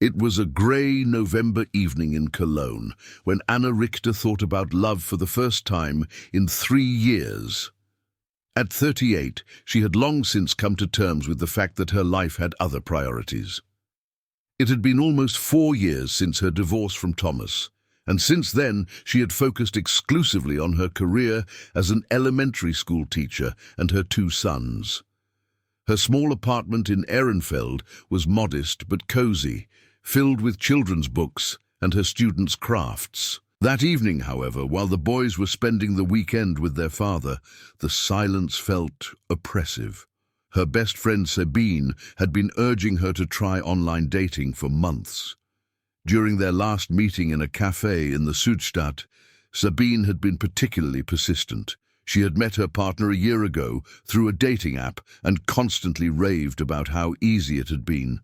It was a grey November evening in Cologne when Anna Richter thought about love for the first time in 3 years. At 38, she had long since come to terms with the fact that her life had other priorities. It had been almost 4 years since her divorce from Thomas, and since then she had focused exclusively on her career as an elementary school teacher and her 2 sons. Her small apartment in Ehrenfeld was modest but cozy, filled with children's books and her students' crafts. That evening, however, while the boys were spending the weekend with their father, the silence felt oppressive. Her best friend Sabine had been urging her to try online dating for months. During their last meeting in a cafe in the Südstadt, Sabine had been particularly persistent. She had met her partner a year ago through a dating app and constantly raved about how easy it had been.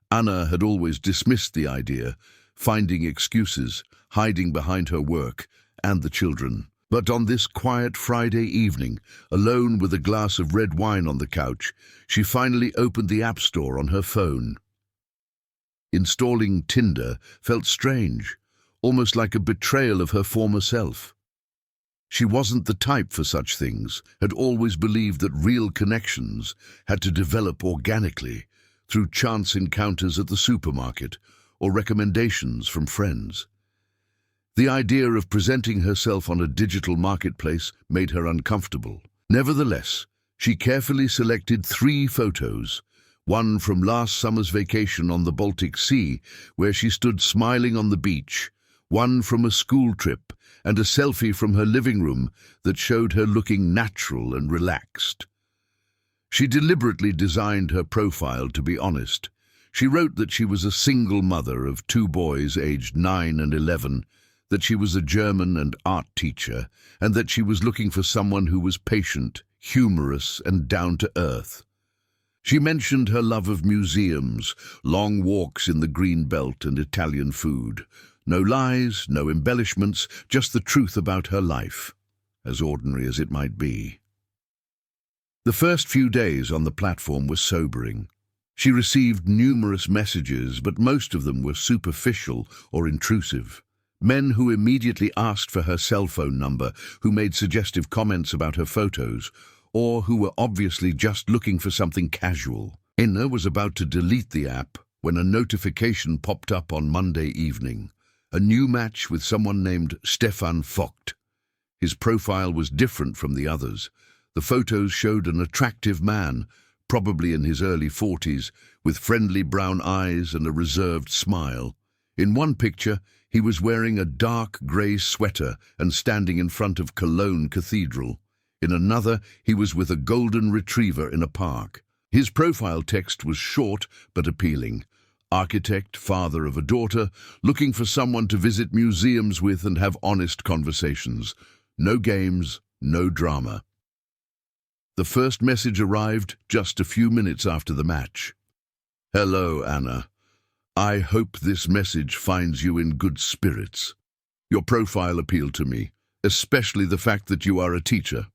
Anna had always dismissed the idea, finding excuses, hiding behind her work and the children. But on this quiet Friday evening, alone with a glass of red wine on the couch, she finally opened the App Store on her phone. Installing Tinder felt strange, almost like a betrayal of her former self. She wasn't the type for such things, had always believed that real connections had to develop organically, through chance encounters at the supermarket or recommendations from friends. The idea of presenting herself on a digital marketplace made her uncomfortable. Nevertheless, she carefully selected 3 photos, one from last summer's vacation on the Baltic Sea, where she stood smiling on the beach, one from a school trip, and a selfie from her living room that showed her looking natural and relaxed. She deliberately designed her profile to be honest. She wrote that she was a single mother of 2 boys aged 9 and 11, that she was a German and art teacher, and that she was looking for someone who was patient, humorous, and down-to-earth. She mentioned her love of museums, long walks in the green belt, and Italian food. No lies, no embellishments, just the truth about her life, as ordinary as it might be. The first few days on the platform were sobering. She received numerous messages, but most of them were superficial or intrusive. Men who immediately asked for her cell phone number, who made suggestive comments about her photos, or who were obviously just looking for something casual. Anna was about to delete the app when a notification popped up on Monday evening. A new match with someone named Stefan Vogt. His profile was different from the others. The photos showed an attractive man, probably in his early 40s, with friendly brown eyes and a reserved smile. In one picture, he was wearing a dark grey sweater and standing in front of Cologne Cathedral. In another, he was with a golden retriever in a park. His profile text was short but appealing. Architect, father of a daughter, looking for someone to visit museums with and have honest conversations. No games, no drama. The first message arrived just a few minutes after the match. "Hello, Anna. I hope this message finds you in good spirits. Your profile appealed to me, especially the fact that you are a teacher.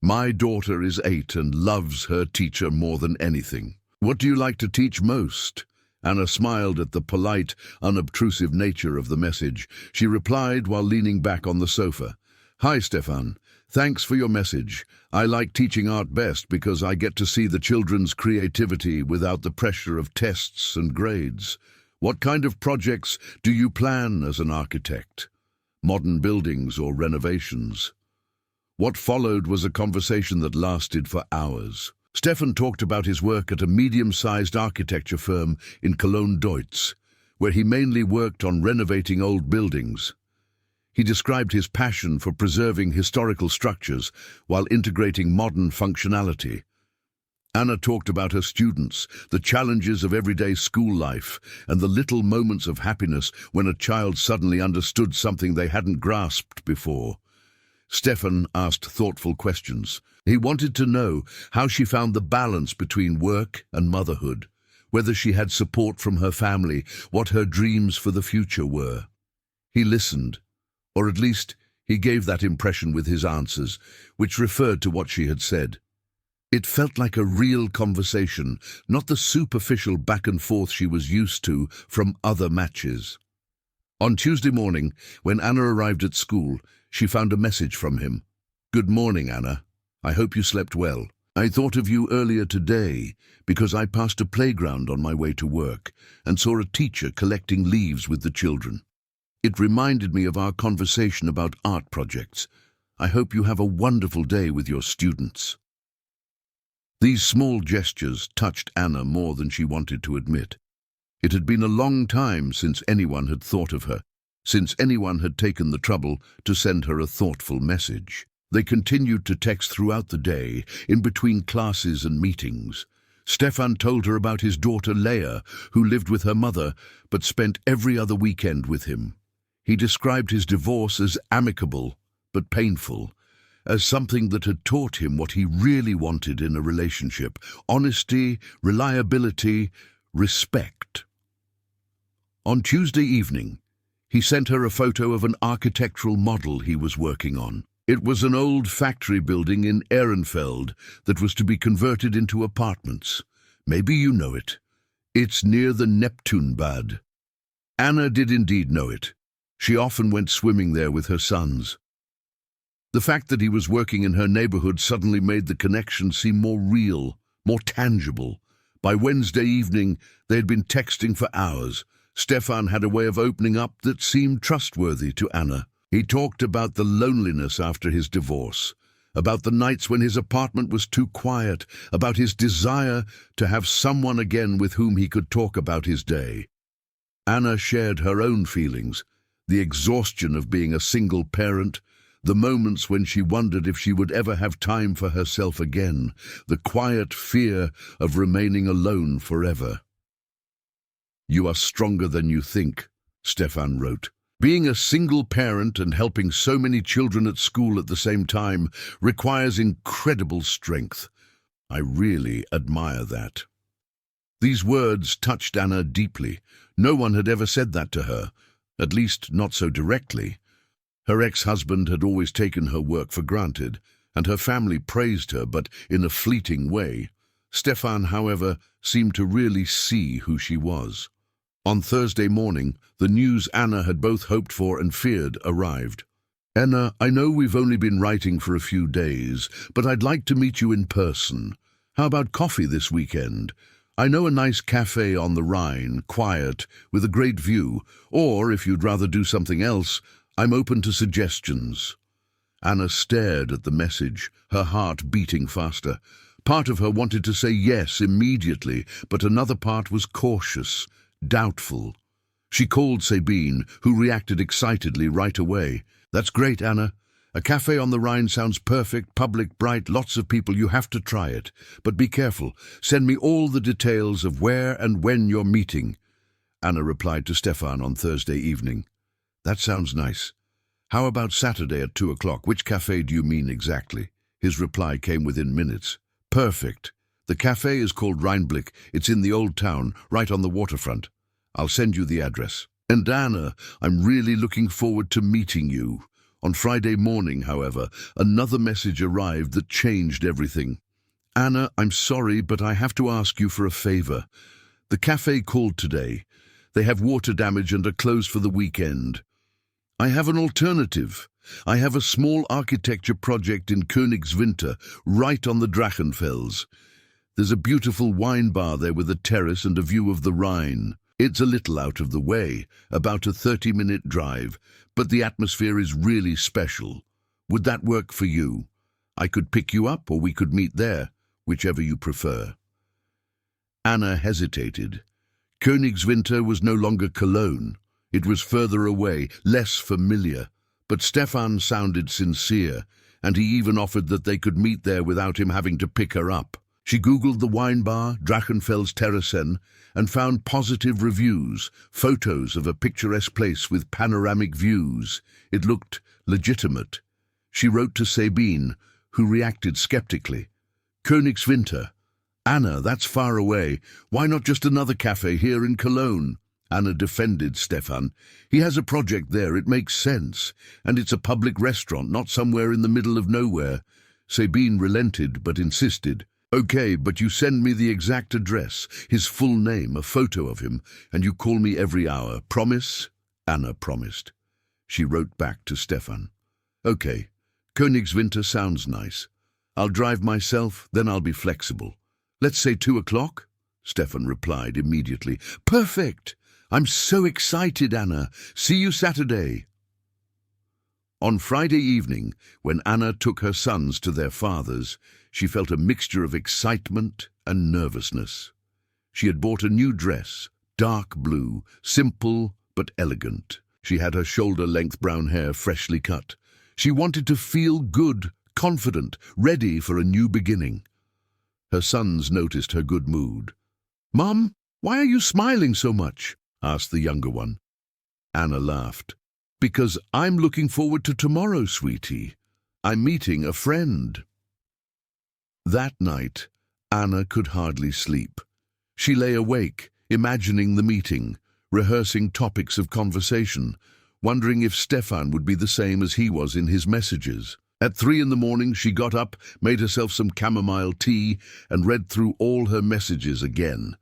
My daughter is 8 and loves her teacher more than anything. What do you like to teach most?" Anna smiled at the polite, unobtrusive nature of the message. She replied while leaning back on the sofa. "Hi, Stefan. Thanks for your message. I like teaching art best because I get to see the children's creativity without the pressure of tests and grades. What kind of projects do you plan as an architect? Modern buildings or renovations?" What followed was a conversation that lasted for hours. Stefan talked about his work at a medium-sized architecture firm in Cologne, Deutz, where he mainly worked on renovating old buildings. He described his passion for preserving historical structures while integrating modern functionality. Anna talked about her students, the challenges of everyday school life, and the little moments of happiness when a child suddenly understood something they hadn't grasped before. Stefan asked thoughtful questions. He wanted to know how she found the balance between work and motherhood, whether she had support from her family, what her dreams for the future were. He listened, or at least he gave that impression with his answers, which referred to what she had said. It felt like a real conversation, not the superficial back and forth she was used to from other matches. On Tuesday morning, when Anna arrived at school, she found a message from him. "Good morning, Anna. I hope you slept well. I thought of you earlier today because I passed a playground on my way to work and saw a teacher collecting leaves with the children. It reminded me of our conversation about art projects. I hope you have a wonderful day with your students." These small gestures touched Anna more than she wanted to admit. It had been a long time since anyone had thought of her, since anyone had taken the trouble to send her a thoughtful message. They continued to text throughout the day, in between classes and meetings. Stefan told her about his daughter Leah, who lived with her mother, but spent every other weekend with him. He described his divorce as amicable, but painful, as something that had taught him what he really wanted in a relationship: honesty, reliability, respect. On Tuesday evening, he sent her a photo of an architectural model he was working on. It was an old factory building in Ehrenfeld that was to be converted into apartments. Maybe you know it. It's near the Neptunbad. Anna did indeed know it. She often went swimming there with her sons. The fact that he was working in her neighborhood suddenly made the connection seem more real, more tangible. By Wednesday evening, they had been texting for hours. Stefan had a way of opening up that seemed trustworthy to Anna. He talked about the loneliness after his divorce, about the nights when his apartment was too quiet, about his desire to have someone again with whom he could talk about his day. Anna shared her own feelings, the exhaustion of being a single parent, the moments when she wondered if she would ever have time for herself again, the quiet fear of remaining alone forever. "You are stronger than you think," Stefan wrote. "Being a single parent and helping so many children at school at the same time requires incredible strength. I really admire that." These words touched Anna deeply. No one had ever said that to her, at least not so directly. Her ex-husband had always taken her work for granted, and her family praised her, but in a fleeting way. Stefan, however, seemed to really see who she was. On Thursday morning, the news Anna had both hoped for and feared arrived. "Anna, I know we've only been writing for a few days, but I'd like to meet you in person. How about coffee this weekend? I know a nice cafe on the Rhine, quiet, with a great view, or if you'd rather do something else, I'm open to suggestions." Anna stared at the message, her heart beating faster. Part of her wanted to say yes immediately, but another part was cautious, doubtful. She called Sabine, who reacted excitedly right away. "That's great, Anna. A cafe on the Rhine sounds perfect, public, bright, lots of people. You have to try it. But be careful. Send me all the details of where and when you're meeting." Anna replied to Stefan on Thursday evening. "That sounds nice. How about Saturday at 2 o'clock? Which cafe do you mean exactly?" His reply came within minutes. "Perfect. The cafe is called Rheinblick. It's in the old town, right on the waterfront. I'll send you the address. And Anna, I'm really looking forward to meeting you." On Friday morning, however, another message arrived that changed everything. "Anna, I'm sorry, but I have to ask you for a favor. The cafe called today. They have water damage and are closed for the weekend. I have an alternative. I have a small architecture project in Königswinter, right on the Drachenfels. There's a beautiful wine bar there with a terrace and a view of the Rhine. It's a little out of the way, about a 30-minute drive, but the atmosphere is really special. Would that work for you? I could pick you up or we could meet there, whichever you prefer." Anna hesitated. Königswinter was no longer Cologne. It was further away, less familiar, but Stefan sounded sincere, and he even offered that they could meet there without him having to pick her up. She googled the wine bar, Drachenfels Terrassen, and found positive reviews, photos of a picturesque place with panoramic views. It looked legitimate. She wrote to Sabine, who reacted skeptically. "Königswinter. Anna, that's far away. Why not just another cafe here in Cologne?" Anna defended Stefan. "He has a project there, it makes sense. And it's a public restaurant, not somewhere in the middle of nowhere." Sabine relented but insisted. Okay, but you send me the exact address, his full name, a photo of him, and you call me every hour. Promise? Anna promised. She wrote back to Stefan. Okay, Königswinter sounds nice. I'll drive myself, then I'll be flexible. Let's say 2 o'clock? Stefan replied immediately. Perfect! I'm so excited, Anna. See you Saturday. On Friday evening, when Anna took her sons to their father's, she felt a mixture of excitement and nervousness. She had bought a new dress, dark blue, simple but elegant. She had her shoulder-length brown hair freshly cut. She wanted to feel good, confident, ready for a new beginning. Her sons noticed her good mood. "Mom, why are you smiling so much?" asked the younger one. Anna laughed. "Because I'm looking forward to tomorrow, sweetie. I'm meeting a friend." That night, Anna could hardly sleep. She lay awake, imagining the meeting, rehearsing topics of conversation, wondering if Stefan would be the same as he was in his messages. At 3 in the morning, she got up, made herself some chamomile tea, and read through all her messages again.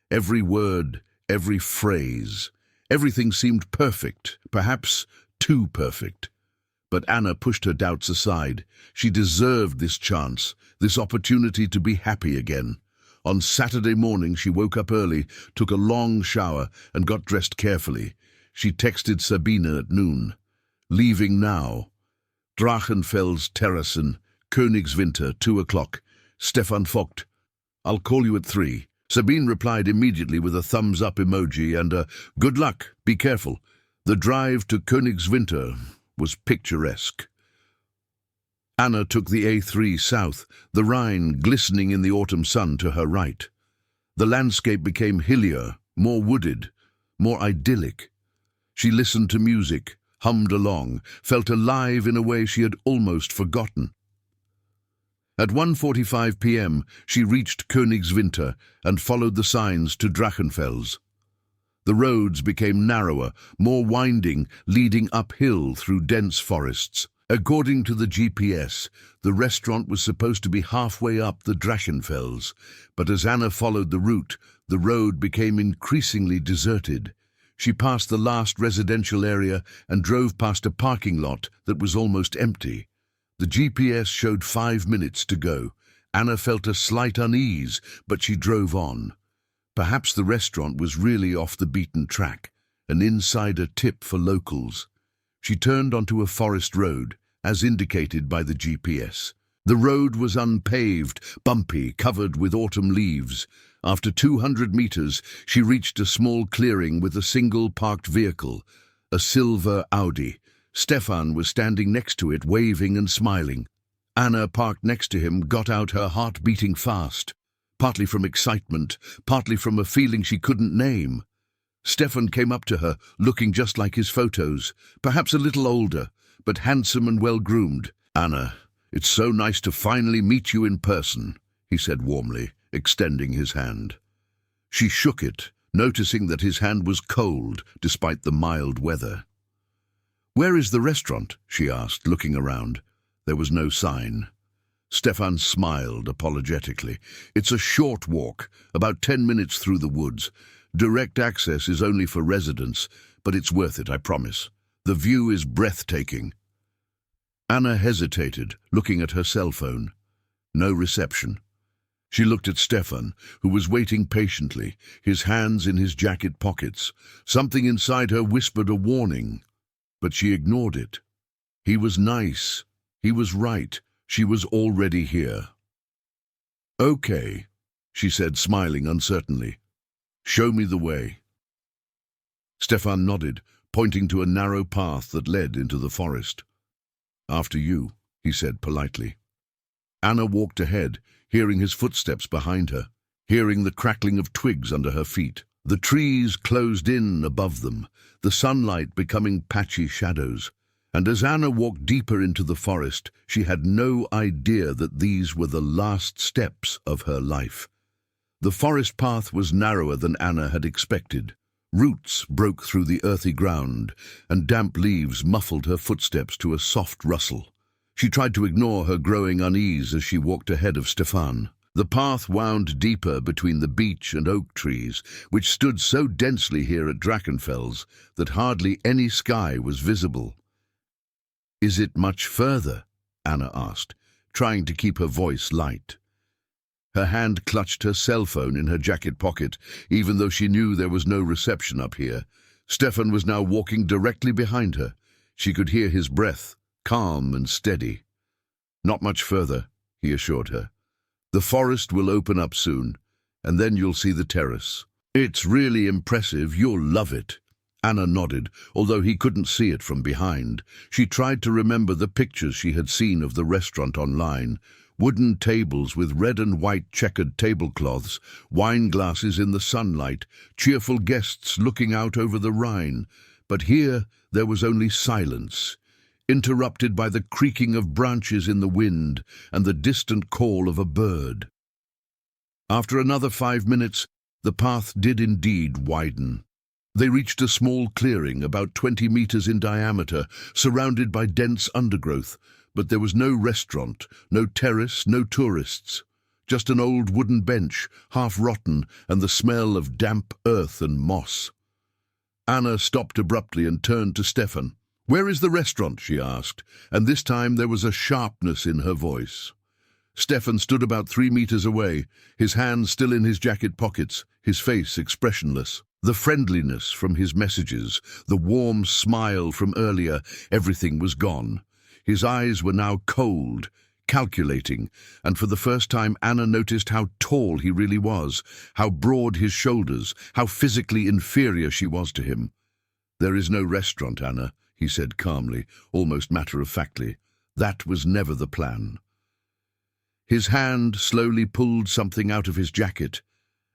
Every word, every phrase, everything seemed perfect, perhaps too perfect. But Anna pushed her doubts aside. She deserved this chance, this opportunity to be happy again. On Saturday morning, she woke up early, took a long shower, and got dressed carefully. She texted Sabine at noon. "Leaving now. Drachenfels Terrassen, Königswinter, 2 o'clock. Stefan Vogt. I'll call you at 3. Sabine replied immediately with a thumbs-up emoji and a "Good luck, be careful." The drive to Königswinter was picturesque. Anna took the A3 south, the Rhine glistening in the autumn sun to her right. The landscape became hillier, more wooded, more idyllic. She listened to music, hummed along, felt alive in a way she had almost forgotten. At 1:45 p.m. she reached Königswinter and followed the signs to Drachenfels. The roads became narrower, more winding, leading uphill through dense forests. According to the GPS, the restaurant was supposed to be halfway up the Drachenfels, but as Anna followed the route, the road became increasingly deserted. She passed the last residential area and drove past a parking lot that was almost empty. The GPS showed 5 minutes to go. Anna felt a slight unease, but she drove on. Perhaps the restaurant was really off the beaten track, an insider tip for locals. She turned onto a forest road, as indicated by the GPS. The road was unpaved, bumpy, covered with autumn leaves. After 200 meters, she reached a small clearing with a single parked vehicle, a silver Audi. Stefan was standing next to it, waving and smiling. Anna, parked next to him, got out, her heart beating fast, partly from excitement, partly from a feeling she couldn't name. Stefan came up to her, looking just like his photos, perhaps a little older, but handsome and well-groomed. "Anna, it's so nice to finally meet you in person," he said warmly, extending his hand. She shook it, noticing that his hand was cold despite the mild weather. "Where is the restaurant?" she asked, looking around. There was no sign. Stefan smiled apologetically. "It's a short walk, about 10 minutes through the woods. Direct access is only for residents, but it's worth it, I promise. The view is breathtaking." Anna hesitated, looking at her cell phone. No reception. She looked at Stefan, who was waiting patiently, his hands in his jacket pockets. Something inside her whispered a warning, but she ignored it. He was nice. He was right. She was already here. "Okay," she said, smiling uncertainly. "Show me the way." Stefan nodded, pointing to a narrow path that led into the forest. "After you," he said politely. Anna walked ahead, hearing his footsteps behind her, hearing the crackling of twigs under her feet. The trees closed in above them, the sunlight becoming patchy shadows. And as Anna walked deeper into the forest, she had no idea that these were the last steps of her life. The forest path was narrower than Anna had expected. Roots broke through the earthy ground, and damp leaves muffled her footsteps to a soft rustle. She tried to ignore her growing unease as she walked ahead of Stefan. The path wound deeper between the beech and oak trees, which stood so densely here at Drachenfels that hardly any sky was visible. "Is it much further?" Anna asked, trying to keep her voice light. Her hand clutched her cell phone in her jacket pocket, even though she knew there was no reception up here. Stefan was now walking directly behind her. She could hear his breath, calm and steady. "Not much further," he assured her. "The forest will open up soon, and then you'll see the terrace. It's really impressive. You'll love it." Anna nodded, although he couldn't see it from behind. She tried to remember the pictures she had seen of the restaurant online. Wooden tables with red and white checkered tablecloths, wine glasses in the sunlight, cheerful guests looking out over the Rhine. But here there was only silence, interrupted by the creaking of branches in the wind and the distant call of a bird. After another 5 minutes, the path did indeed widen. They reached a small clearing about 20 meters in diameter, surrounded by dense undergrowth, but there was no restaurant, no terrace, no tourists. Just an old wooden bench, half rotten, and the smell of damp earth and moss. Anna stopped abruptly and turned to Stefan. "Where is the restaurant?" she asked, and this time there was a sharpness in her voice. Stefan stood about 3 meters away, his hands still in his jacket pockets, his face expressionless. The friendliness from his messages, the warm smile from earlier, everything was gone. His eyes were now cold, calculating, and for the first time Anna noticed how tall he really was, how broad his shoulders, how physically inferior she was to him. "There is no restaurant, Anna," he said calmly, almost matter-of-factly. "That was never the plan." His hand slowly pulled something out of his jacket,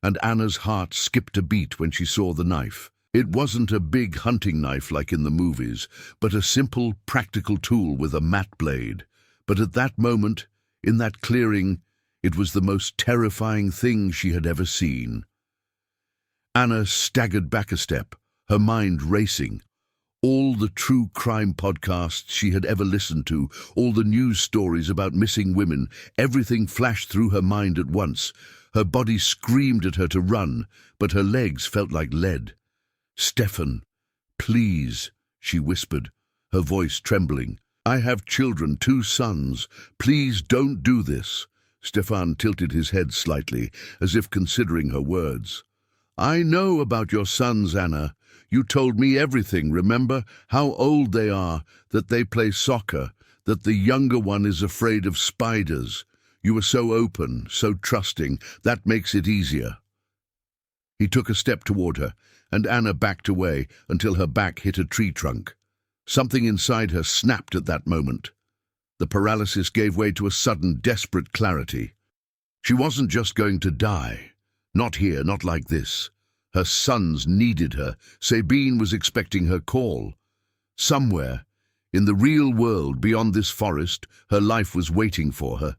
and Anna's heart skipped a beat when she saw the knife. It wasn't a big hunting knife like in the movies, but a simple, practical tool with a mat blade. But at that moment, in that clearing, it was the most terrifying thing she had ever seen. Anna staggered back a step, her mind racing. All the true crime podcasts she had ever listened to, all the news stories about missing women, everything flashed through her mind at once. Her body screamed at her to run, but her legs felt like lead. "Stefan, please," she whispered, her voice trembling. "I have children, 2 sons. Please don't do this." Stefan tilted his head slightly, as if considering her words. "I know about your sons, Anna. You told me everything, remember? How old they are, that they play soccer, that the younger one is afraid of spiders. You were so open, so trusting. That makes it easier." He took a step toward her, and Anna backed away until her back hit a tree trunk. Something inside her snapped at that moment. The paralysis gave way to a sudden, desperate clarity. She wasn't just going to die. Not here, not like this. Her sons needed her. Sabine was expecting her call. Somewhere, in the real world beyond this forest, her life was waiting for her.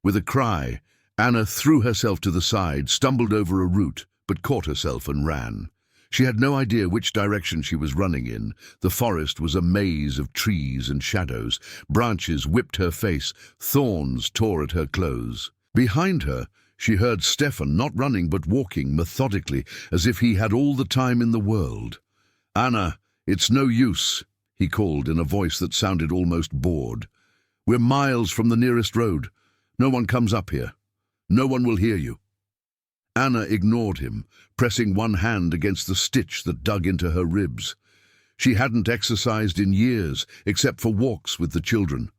With a cry, Anna threw herself to the side, stumbled over a root, but caught herself and ran. She had no idea which direction she was running in. The forest was a maze of trees and shadows. Branches whipped her face, thorns tore at her clothes. Behind her, she heard Stefan not running but walking methodically, as if he had all the time in the world. "Anna, it's no use," he called in a voice that sounded almost bored. "We're miles from the nearest road. No one comes up here. No one will hear you." Anna ignored him, pressing one hand against the stitch that dug into her ribs. She hadn't exercised in years, except for walks with the children.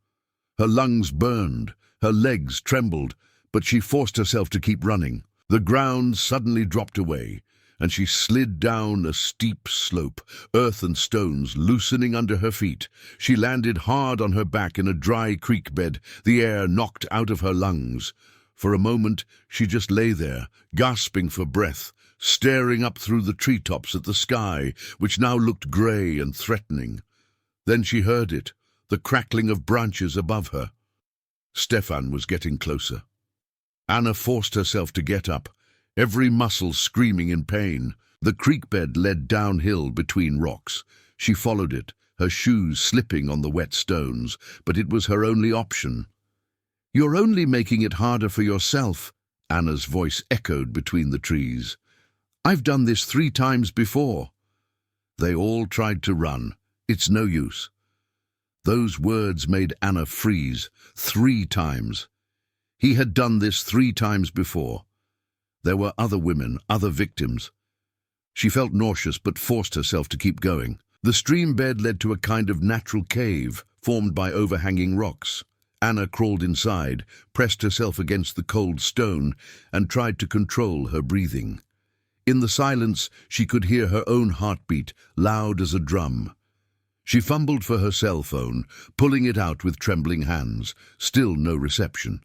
Her lungs burned, her legs trembled, but she forced herself to keep running. The ground suddenly dropped away, and she slid down a steep slope, earth and stones loosening under her feet. She landed hard on her back in a dry creek bed, the air knocked out of her lungs. For a moment, she just lay there, gasping for breath, staring up through the treetops at the sky, which now looked grey and threatening. Then she heard it, the crackling of branches above her. Stefan was getting closer. Anna forced herself to get up, every muscle screaming in pain. The creek bed led downhill between rocks. She followed it, her shoes slipping on the wet stones, but it was her only option. "You're only making it harder for yourself," Anna's voice echoed between the trees. "I've done this 3 times before." They all tried to run. It's no use. Those words made Anna freeze. 3 times. He had done this 3 times before. There were other women, other victims. She felt nauseous but forced herself to keep going. The stream bed led to a kind of natural cave formed by overhanging rocks. Anna crawled inside, pressed herself against the cold stone, and tried to control her breathing. In the silence, she could hear her own heartbeat, loud as a drum. She fumbled for her cell phone, pulling it out with trembling hands. Still no reception.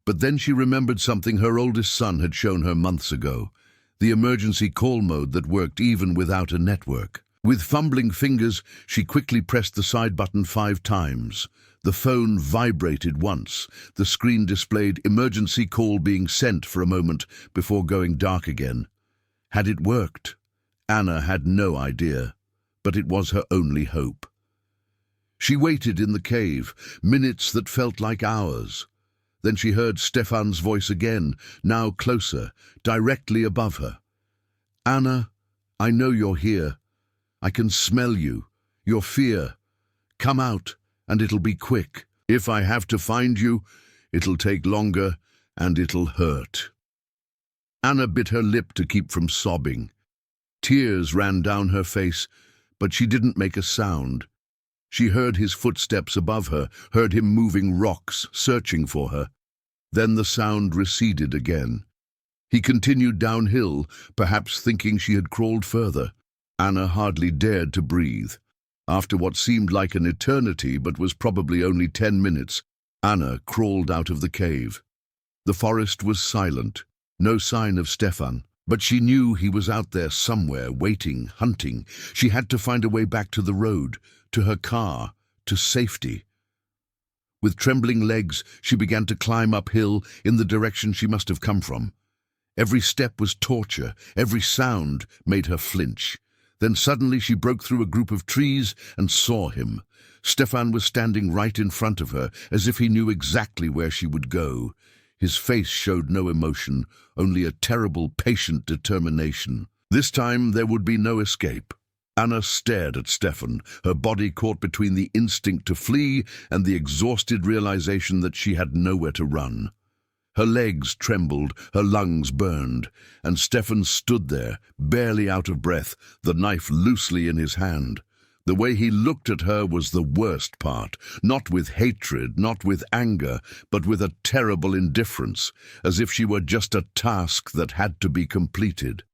But then she remembered something her oldest son had shown her months ago, the emergency call mode that worked even without a network. With fumbling fingers, she quickly pressed the side button 5 times. The phone vibrated once. The screen displayed emergency call being sent for a moment before going dark again. Had it worked? Anna had no idea, but it was her only hope. She waited in the cave, minutes that felt like hours. Then she heard Stefan's voice again, now closer, directly above her. "Anna, I know you're here. I can smell you, your fear. Come out, and it'll be quick. If I have to find you, it'll take longer, and it'll hurt." Anna bit her lip to keep from sobbing. Tears ran down her face, but she didn't make a sound. She heard his footsteps above her, heard him moving rocks, searching for her. Then the sound receded again. He continued downhill, perhaps thinking she had crawled further. Anna hardly dared to breathe. After what seemed like an eternity but was probably only 10 minutes, Anna crawled out of the cave. The forest was silent, no sign of Stefan, but she knew he was out there somewhere, waiting, hunting. She had to find a way back to the road, to her car, to safety. With trembling legs, she began to climb uphill in the direction she must have come from. Every step was torture, every sound made her flinch. Then suddenly she broke through a group of trees and saw him. Stefan was standing right in front of her, as if he knew exactly where she would go. His face showed no emotion, only a terrible, patient determination. This time there would be no escape. Anna stared at Stefan, her body caught between the instinct to flee and the exhausted realization that she had nowhere to run. Her legs trembled, her lungs burned, and Stefan stood there, barely out of breath, the knife loosely in his hand. The way he looked at her was the worst part, not with hatred, not with anger, but with a terrible indifference, as if she were just a task that had to be completed.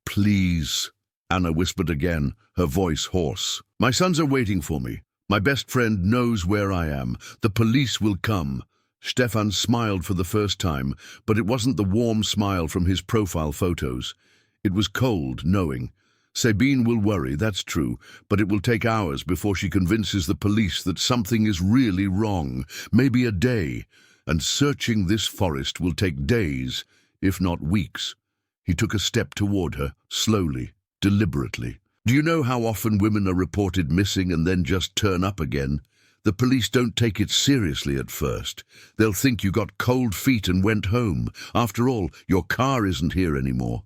"Please," Anna whispered again, her voice hoarse. "My sons are waiting for me. My best friend knows where I am. The police will come." Stefan smiled for the first time, but it wasn't the warm smile from his profile photos. It was cold, knowing. Sabine will worry, that's true, but it will take hours before she convinces the police that something is really wrong, maybe a day, and searching this forest will take days, if not weeks. He took a step toward her, slowly, deliberately. "Do you know how often women are reported missing and then just turn up again? The police don't take it seriously at first. They'll think you got cold feet and went home. After all, your car isn't here anymore."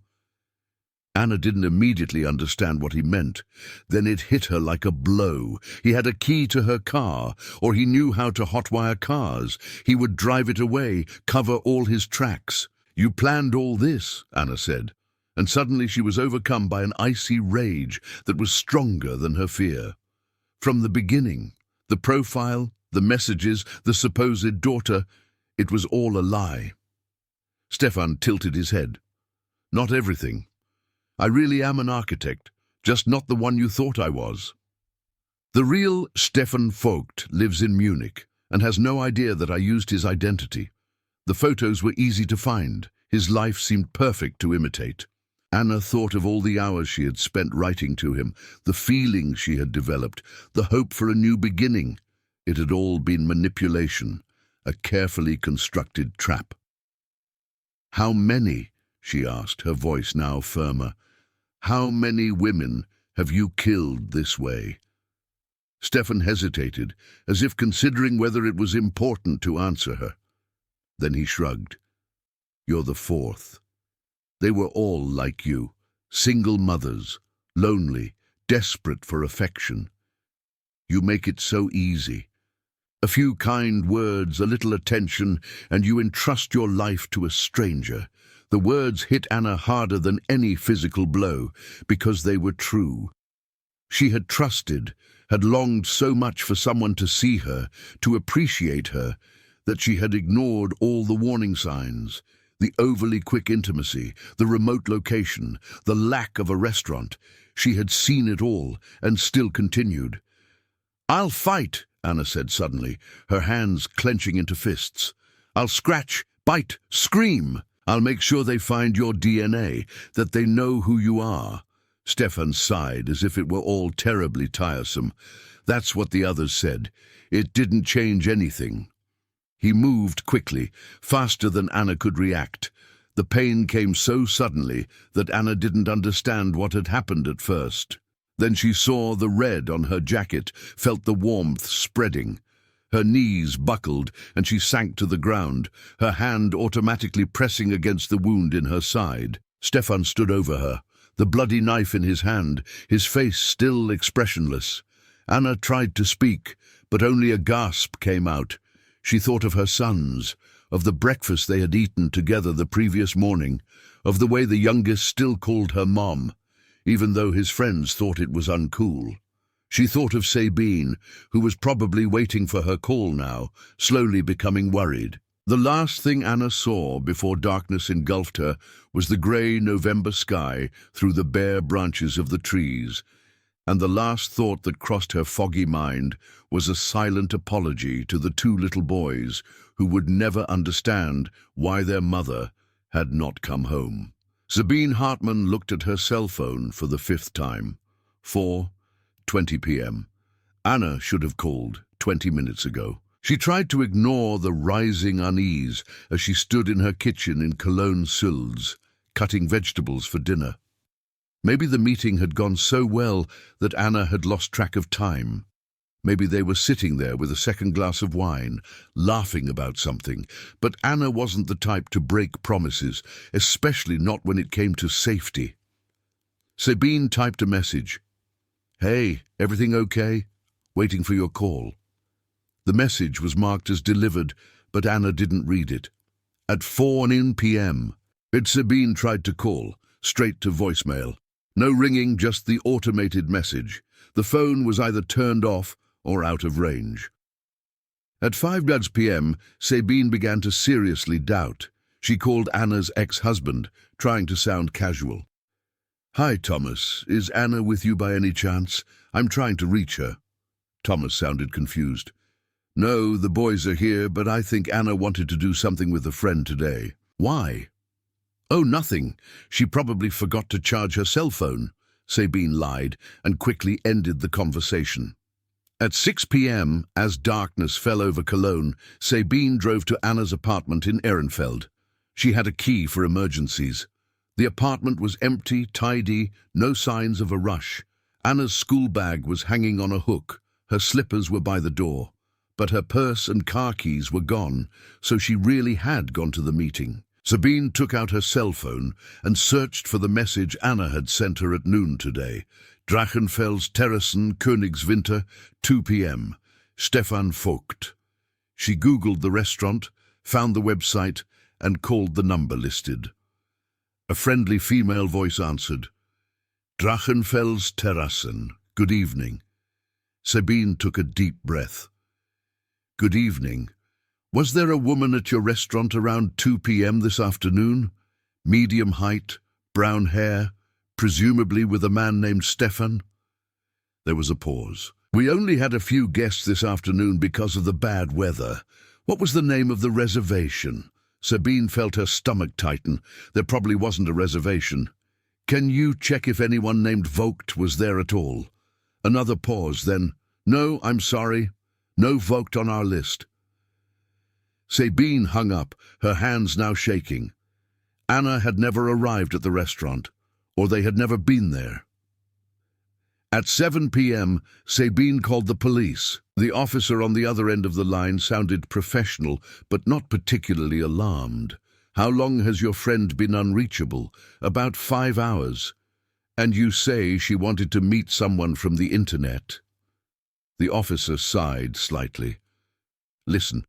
Anna didn't immediately understand what he meant. Then it hit her like a blow. He had a key to her car, or he knew how to hotwire cars. He would drive it away, cover all his tracks. "You planned all this," Anna said, and suddenly she was overcome by an icy rage that was stronger than her fear. From the beginning, the profile, the messages, the supposed daughter, it was all a lie. Stefan tilted his head. "Not everything. I really am an architect, just not the one you thought I was." The real Stefan Vogt lives in Munich and has no idea that I used his identity. The photos were easy to find. His life seemed perfect to imitate. Anna thought of all the hours she had spent writing to him, the feelings she had developed, the hope for a new beginning. It had all been manipulation, a carefully constructed trap. "How many," she asked, her voice now firmer, "how many women have you killed this way?" Stefan hesitated, as if considering whether it was important to answer her. Then he shrugged. You're the fourth. They were all like you, single mothers, lonely, desperate for affection. You make it so easy. A few kind words, a little attention, and you entrust your life to a stranger. The words hit Anna harder than any physical blow, because they were true. She had trusted, had longed so much for someone to see her, to appreciate her, that she had ignored all the warning signs, the overly quick intimacy, the remote location, the lack of a restaurant. She had seen it all, and still continued. "I'll fight," Anna said suddenly, her hands clenching into fists. "I'll scratch, bite, scream. I'll make sure they find your DNA, that they know who you are." Stefan sighed as if it were all terribly tiresome. That's what the others said. It didn't change anything. He moved quickly, faster than Anna could react. The pain came so suddenly that Anna didn't understand what had happened at first. Then she saw the red on her jacket, felt the warmth spreading. Her knees buckled, and she sank to the ground, her hand automatically pressing against the wound in her side. Stefan stood over her, the bloody knife in his hand, his face still expressionless. Anna tried to speak, but only a gasp came out. She thought of her sons, of the breakfast they had eaten together the previous morning, of the way the youngest still called her Mom, even though his friends thought it was uncool. She thought of Sabine, who was probably waiting for her call now, slowly becoming worried. The last thing Anna saw before darkness engulfed her was the grey November sky through the bare branches of the trees, and the last thought that crossed her foggy mind was a silent apology to the two little boys who would never understand why their mother had not come home. Sabine Hartmann looked at her cell phone for the 5th time. 4:20 p.m. Anna should have called 20 minutes ago. She tried to ignore the rising unease as she stood in her kitchen in Cologne-Sülz, cutting vegetables for dinner. Maybe the meeting had gone so well that Anna had lost track of time. Maybe they were sitting there with a second glass of wine, laughing about something, but Anna wasn't the type to break promises, especially not when it came to safety. Sabine typed a message. "Hey, everything okay? Waiting for your call." The message was marked as delivered, but Anna didn't read it. At 4 p.m., Sabine tried to call, straight to voicemail. No ringing, just the automated message. The phone was either turned off or out of range. At 5 p.m., Sabine began to seriously doubt. She called Anna's ex-husband, trying to sound casual. "Hi, Thomas. Is Anna with you by any chance? I'm trying to reach her." Thomas sounded confused. "No, the boys are here, but I think Anna wanted to do something with a friend today." "Why?" "Oh, nothing. She probably forgot to charge her cell phone," Sabine lied, and quickly ended the conversation. At 6 p.m., as darkness fell over Cologne, Sabine drove to Anna's apartment in Ehrenfeld. She had a key for emergencies. The apartment was empty, tidy, no signs of a rush. Anna's school bag was hanging on a hook. Her slippers were by the door. But her purse and car keys were gone, so she really had gone to the meeting. Sabine took out her cell phone and searched for the message Anna had sent her at noon today. Drachenfels Terrassen, Königswinter, 2 p.m. Stefan Vogt. She Googled the restaurant, found the website, and called the number listed. A friendly female voice answered. "Drachenfels Terrassen. Good evening." Sabine took a deep breath. "Good evening. Was there a woman at your restaurant around 2 p.m. this afternoon? Medium height, brown hair, presumably with a man named Stefan?" There was a pause. "We only had a few guests this afternoon because of the bad weather. What was the name of the reservation?" Sabine felt her stomach tighten. There probably wasn't a reservation. "Can you check if anyone named Vogt was there at all?" Another pause, then, "No, I'm sorry. No Vogt on our list." Sabine hung up, her hands now shaking. Anna had never arrived at the restaurant, or they had never been there. At 7 p.m., Sabine called the police. The officer on the other end of the line sounded professional, but not particularly alarmed. How long has your friend been unreachable? About 5 hours. And you say she wanted to meet someone from the internet? The officer sighed slightly. Listen,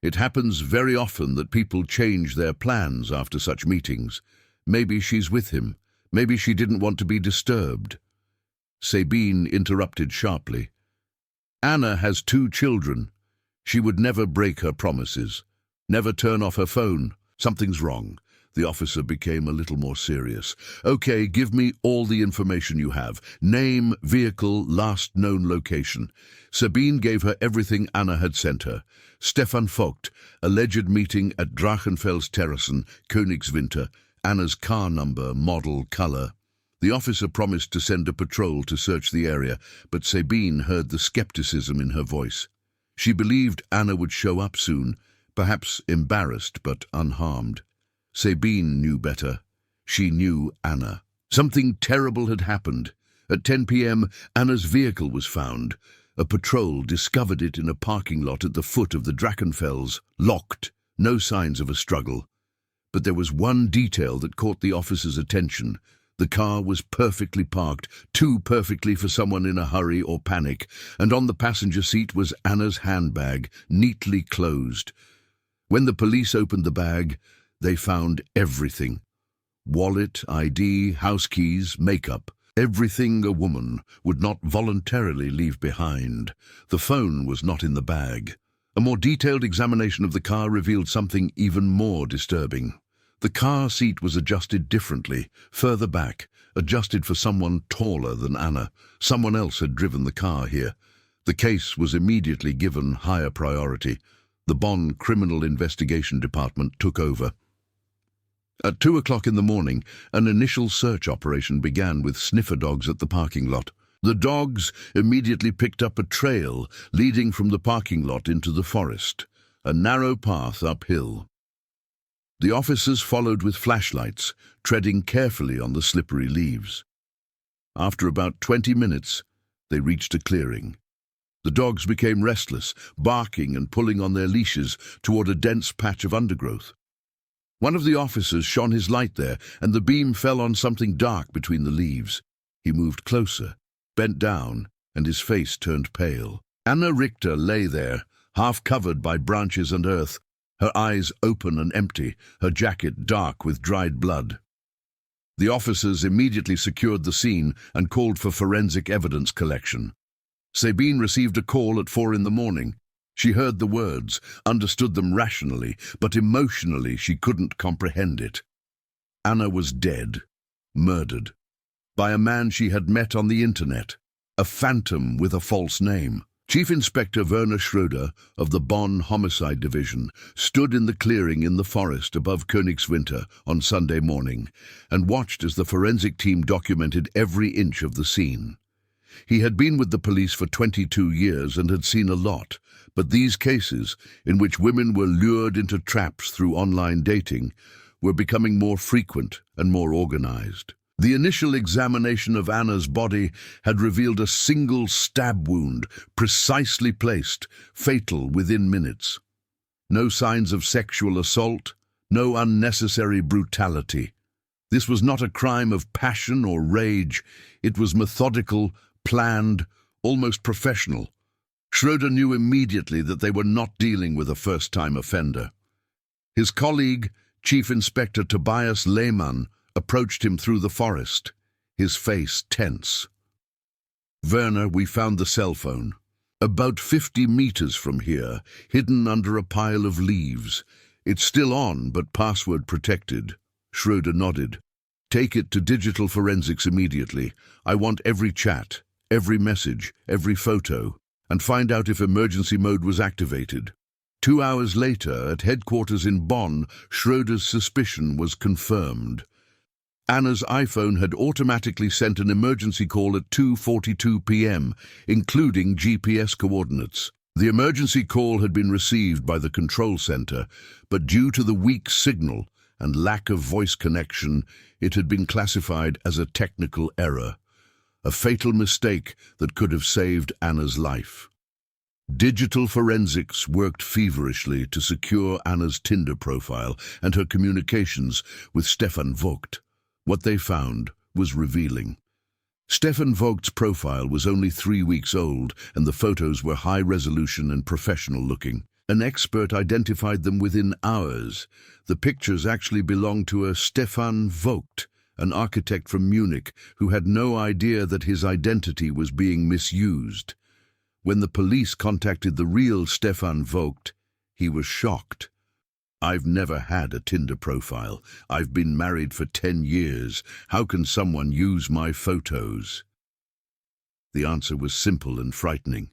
it happens very often that people change their plans after such meetings. Maybe she's with him. Maybe she didn't want to be disturbed. Sabine interrupted sharply. Anna has 2 children. She would never break her promises. Never turn off her phone. Something's wrong. The officer became a little more serious. Okay, give me all the information you have. Name, vehicle, last known location. Sabine gave her everything Anna had sent her. Stefan Vogt, alleged meeting at Drachenfels Terrassen, Königswinter, Anna's car number, model, color. The officer promised to send a patrol to search the area, but Sabine heard the skepticism in her voice. She believed Anna would show up soon, perhaps embarrassed but unharmed. Sabine knew better. She knew Anna. Something terrible had happened. At 10 p.m., Anna's vehicle was found. A patrol discovered it in a parking lot at the foot of the Drachenfels, locked, no signs of a struggle. But there was one detail that caught the officer's attention. The car was perfectly parked, too perfectly for someone in a hurry or panic, and on the passenger seat was Anna's handbag, neatly closed. When the police opened the bag, they found everything. Wallet, ID, house keys, makeup. Everything a woman would not voluntarily leave behind. The phone was not in the bag. A more detailed examination of the car revealed something even more disturbing. The car seat was adjusted differently, further back, adjusted for someone taller than Anna. Someone else had driven the car here. The case was immediately given higher priority. The Bonn Criminal Investigation Department took over. At 2 o'clock in the morning, an initial search operation began with sniffer dogs at the parking lot. The dogs immediately picked up a trail leading from the parking lot into the forest, a narrow path uphill. The officers followed with flashlights, treading carefully on the slippery leaves. After about 20 minutes, they reached a clearing. The dogs became restless, barking and pulling on their leashes toward a dense patch of undergrowth. One of the officers shone his light there, and the beam fell on something dark between the leaves. He moved closer, bent down, and his face turned pale. Anna Richter lay there, half covered by branches and earth, her eyes open and empty, her jacket dark with dried blood. The officers immediately secured the scene and called for forensic evidence collection. Sabine received a call at 4 in the morning. She heard the words, understood them rationally, but emotionally she couldn't comprehend it. Anna was dead, murdered, by a man she had met on the internet, a phantom with a false name. Chief Inspector Werner Schröder of the Bonn Homicide Division stood in the clearing in the forest above Königswinter on Sunday morning and watched as the forensic team documented every inch of the scene. He had been with the police for 22 years and had seen a lot, but these cases, in which women were lured into traps through online dating, were becoming more frequent and more organized. The initial examination of Anna's body had revealed a single stab wound, precisely placed, fatal within minutes. No signs of sexual assault, no unnecessary brutality. This was not a crime of passion or rage. It was methodical, planned, almost professional. Schröder knew immediately that they were not dealing with a first-time offender. His colleague, Chief Inspector Tobias Lehmann, approached him through the forest, his face tense. "Werner, we found the cell phone. About 50 meters from here, hidden under a pile of leaves. It's still on, but password protected." Schröder nodded. "Take it to digital forensics immediately. I want every chat, every message, every photo, and find out if emergency mode was activated." 2 hours later, at headquarters in Bonn, Schröder's suspicion was confirmed. Anna's iPhone had automatically sent an emergency call at 2:42 p.m., including GPS coordinates. The emergency call had been received by the control center, but due to the weak signal and lack of voice connection, it had been classified as a technical error, a fatal mistake that could have saved Anna's life. Digital forensics worked feverishly to secure Anna's Tinder profile and her communications with Stefan Vogt. What they found was revealing. Stefan Vogt's profile was only 3 weeks old, and the photos were high-resolution and professional-looking. An expert identified them within hours. The pictures actually belonged to a Stefan Vogt, an architect from Munich, who had no idea that his identity was being misused. When the police contacted the real Stefan Vogt, he was shocked. "I've never had a Tinder profile. I've been married for 10 years. How can someone use my photos?" The answer was simple and frightening.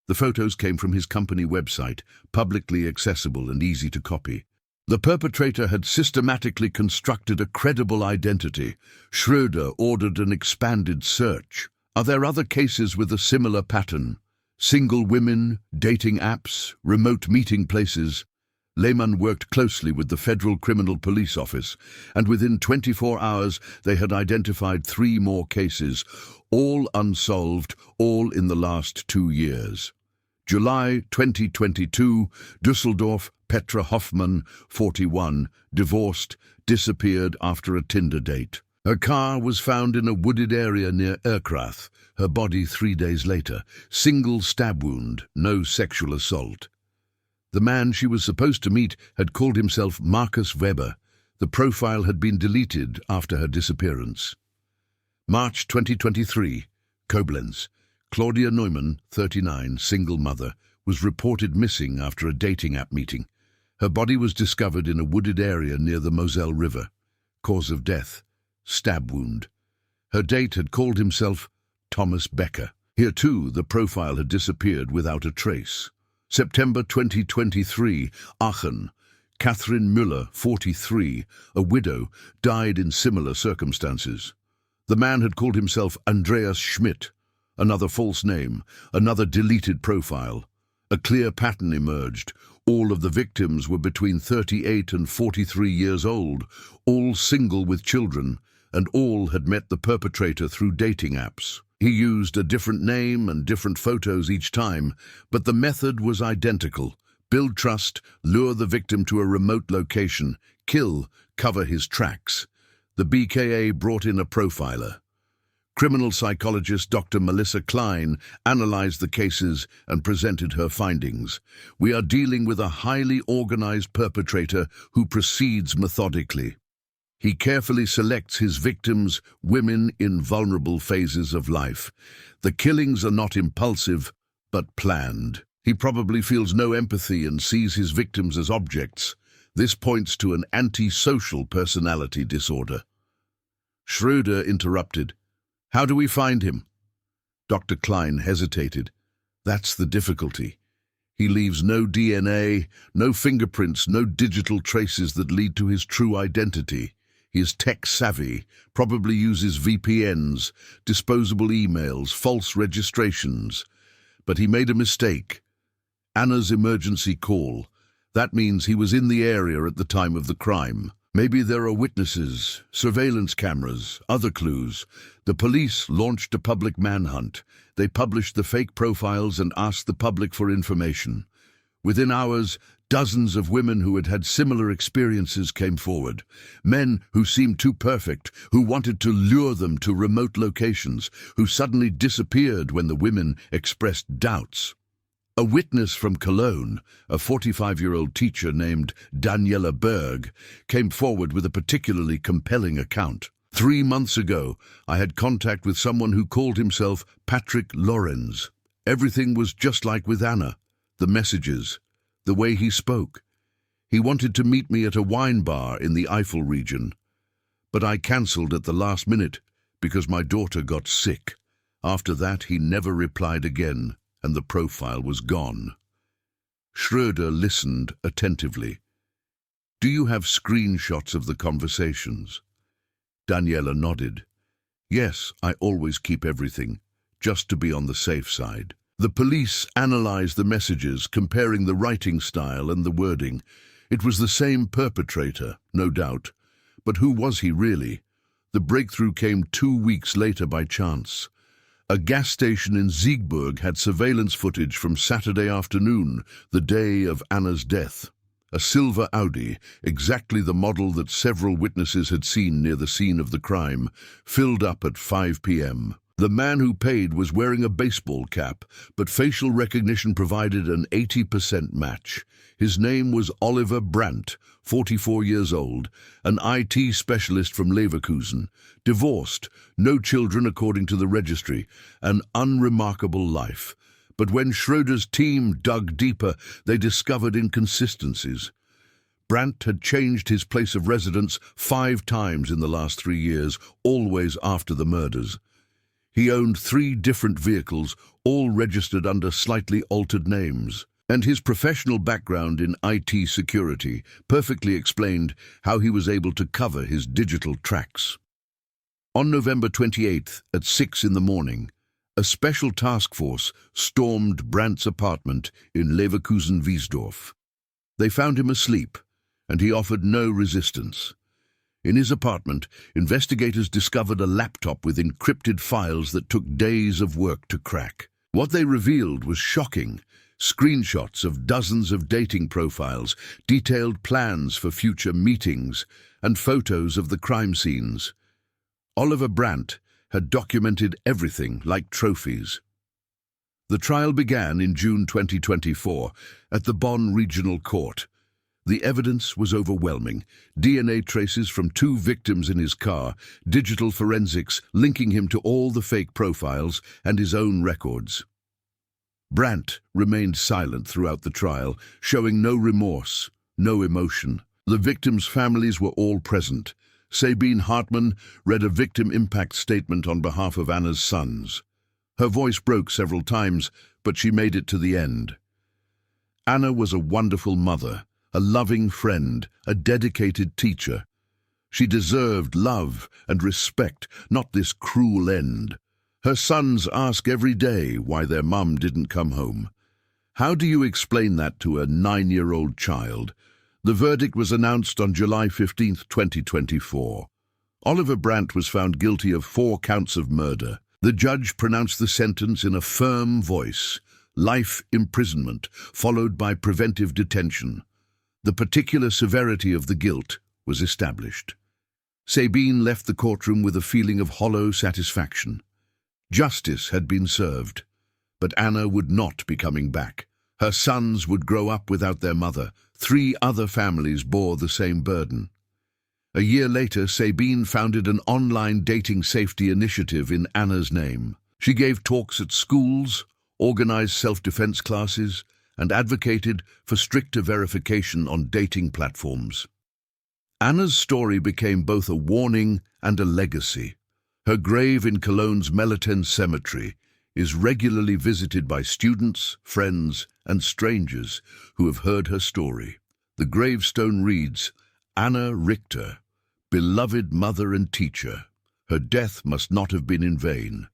The photos came from his company website, publicly accessible and easy to copy. The perpetrator had systematically constructed a credible identity. Schröder ordered an expanded search. Are there other cases with a similar pattern? Single women, dating apps, remote meeting places? Lehmann worked closely with the Federal Criminal Police Office, and within 24 hours they had identified 3 more cases, all unsolved, all in the last 2 years. July 2022, Düsseldorf, Petra Hoffmann, 41, divorced, disappeared after a Tinder date. Her car was found in a wooded area near Erkrath, her body 3 days later. Single stab wound, no sexual assault. The man she was supposed to meet had called himself Marcus Weber. The profile had been deleted after her disappearance. March 2023, Koblenz. Claudia Neumann, 39, single mother, was reported missing after a dating app meeting. Her body was discovered in a wooded area near the Moselle River. Cause of death: stab wound. Her date had called himself Thomas Becker. Here too, the profile had disappeared without a trace. September 2023, Aachen. Catherine Müller, 43, a widow, died in similar circumstances. The man had called himself Andreas Schmidt. Another false name, another deleted profile. A clear pattern emerged. All of the victims were between 38 and 43 years old, all single with children, and all had met the perpetrator through dating apps. He used a different name and different photos each time, but the method was identical. Build trust, lure the victim to a remote location, kill, cover his tracks. The BKA brought in a profiler. Criminal psychologist Dr. Melissa Klein analyzed the cases and presented her findings. We are dealing with a highly organized perpetrator who proceeds methodically. He carefully selects his victims, women in vulnerable phases of life. The killings are not impulsive, but planned. He probably feels no empathy and sees his victims as objects. This points to an antisocial personality disorder. Schröder interrupted. "How do we find him?" Dr. Klein hesitated. "That's the difficulty. He leaves no DNA, no fingerprints, no digital traces that lead to his true identity. He is tech-savvy, probably uses VPNs, disposable emails, false registrations. But he made a mistake. Anna's emergency call. That means he was in the area at the time of the crime. Maybe there are witnesses, surveillance cameras, other clues. The police launched a public manhunt. They published the fake profiles and asked the public for information. Within hours, dozens of women who had had similar experiences came forward. Men who seemed too perfect, who wanted to lure them to remote locations, who suddenly disappeared when the women expressed doubts. A witness from Cologne, a 45-year-old teacher named Daniela Berg, came forward with a particularly compelling account. 3 months ago, I had contact with someone who called himself Patrick Lorenz. Everything was just like with Anna. The messages, the way he spoke. He wanted to meet me at a wine bar in the Eifel region. But I cancelled at the last minute because my daughter got sick. After that, he never replied again, and the profile was gone. Schröder listened attentively. "Do you have screenshots of the conversations?" Daniela nodded. "Yes, I always keep everything, just to be on the safe side." The police analyzed the messages, comparing the writing style and the wording. It was the same perpetrator, no doubt. But who was he really? The breakthrough came 2 weeks later by chance. A gas station in Siegburg had surveillance footage from Saturday afternoon, the day of Anna's death. A silver Audi, exactly the model that several witnesses had seen near the scene of the crime, filled up at 5 p.m. The man who paid was wearing a baseball cap, but facial recognition provided an 80% match. His name was Oliver Brandt, 44 years old, an IT specialist from Leverkusen, divorced, no children according to the registry, an unremarkable life. But when Schroeder's team dug deeper, they discovered inconsistencies. Brandt had changed his place of residence 5 times in the last 3 years, always after the murders. He owned 3 different vehicles, all registered under slightly altered names. And his professional background in IT security perfectly explained how he was able to cover his digital tracks. On November 28th at 6 in the morning, a special task force stormed Brandt's apartment in Leverkusen-Wiesdorf. They found him asleep, and he offered no resistance. In his apartment, investigators discovered a laptop with encrypted files that took days of work to crack. What they revealed was shocking. Screenshots of dozens of dating profiles, detailed plans for future meetings, and photos of the crime scenes. Oliver Brandt had documented everything like trophies. The trial began in June 2024 at the Bonn Regional Court. The evidence was overwhelming. DNA traces from 2 victims in his car, digital forensics linking him to all the fake profiles, and his own records. Brandt remained silent throughout the trial, showing no remorse, no emotion. The victims' families were all present. Sabine Hartmann read a victim impact statement on behalf of Anna's sons. Her voice broke several times, but she made it to the end. Anna was a wonderful mother, a loving friend, a dedicated teacher. She deserved love and respect, not this cruel end. Her sons ask every day why their mum didn't come home. How do you explain that to a 9-year-old child? The verdict was announced on July 15, 2024. Oliver Brandt was found guilty of 4 counts of murder. The judge pronounced the sentence in a firm voice: life imprisonment, followed by preventive detention. The particular severity of the guilt was established. Sabine left the courtroom with a feeling of hollow satisfaction. Justice had been served, but Anna would not be coming back. Her sons would grow up without their mother. 3 other families bore the same burden. A year later, Sabine founded an online dating safety initiative in Anna's name. She gave talks at schools, organized self-defense classes, and advocated for stricter verification on dating platforms. Anna's story became both a warning and a legacy. Her grave in Cologne's Meliten Cemetery is regularly visited by students, friends, and strangers who have heard her story. The gravestone reads, Anna Richter, beloved mother and teacher. Her death must not have been in vain.